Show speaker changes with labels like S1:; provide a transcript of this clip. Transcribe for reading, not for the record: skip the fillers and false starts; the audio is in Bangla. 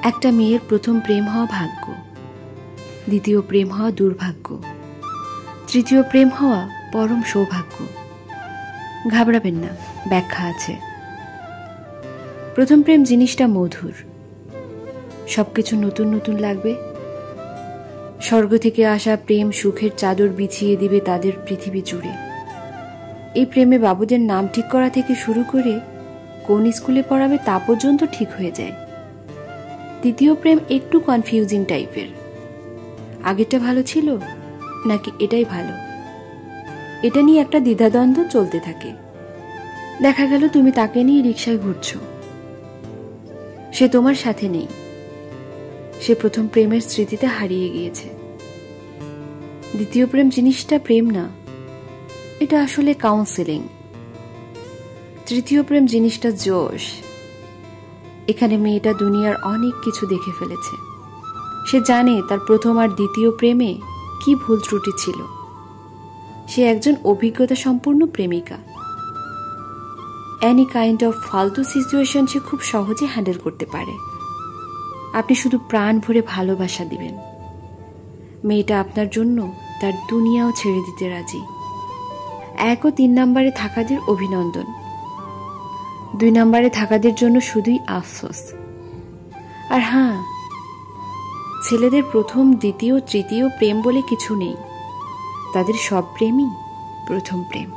S1: একটা মেয়ের প্রথম প্রেম হওয়া ভাগ্য, দ্বিতীয় প্রেম হওয়া দুর্ভাগ্য, তৃতীয় প্রেম হওয়া পরম সৌভাগ্য। ঘাবড়াবেন না, ব্যাখ্যা আছে। প্রথম প্রেম জিনিসটা মধুর, সবকিছু নতুন নতুন লাগবে। স্বর্গ থেকে আসা প্রেম সুখের চাদর বিছিয়ে দিবে তাদের পৃথিবী জুড়ে। এই প্রেমে বাবুদের নাম ঠিক করা থেকে শুরু করে কোন স্কুলে পড়াবে তা পর্যন্ত ঠিক হয়ে যায়। দ্বিতীয় প্রেম একটু কনফিউজিং টাইপের, আগেরটা ভালো ছিল নাকি এটাই ভালো, এটা নিয়ে একটা দ্বিধাদ্বন্দ্ব চলতে থাকে। দেখা গেল তুমি তাকে নিয়ে রিকশায় ঘুরছো, সে তোমার সাথে নেই, সে প্রথম প্রেমের স্মৃতিতে হারিয়ে গিয়েছে। দ্বিতীয় প্রেম জিনিসটা প্রেম না, এটা আসলে কাউন্সেলিং। তৃতীয় প্রেম জিনিসটা জোশ। এখানে মেয়েটা দুনিয়ার অনেক কিছু দেখে ফেলেছে, সে জানে তার প্রথম আর দ্বিতীয় প্রেমে কি ভুল ত্রুটি ছিল। সে একজন অভিজ্ঞতা সম্পূর্ণ প্রেমিকা। এনি কাইন্ড অফ ফালতু সিচুয়েশন সে খুব সহজে হ্যান্ডেল করতে পারে। আপনি শুধু প্রাণ ভরে ভালোবাসা দিবেন, মেয়েটা আপনার জন্য তার দুনিয়াও ছেড়ে দিতে রাজি। 1 ও 3 নম্বরে থাকাদের অভিনন্দন, 2 নম্বরে থাকাদের জন্য শুধুই আফসোস। আর হ্যাঁ, ছেলেদের প্রথম, দ্বিতীয়, তৃতীয় প্রেম বলে কিছু নেই, তাদের সব প্রেমই প্রথম প্রেম।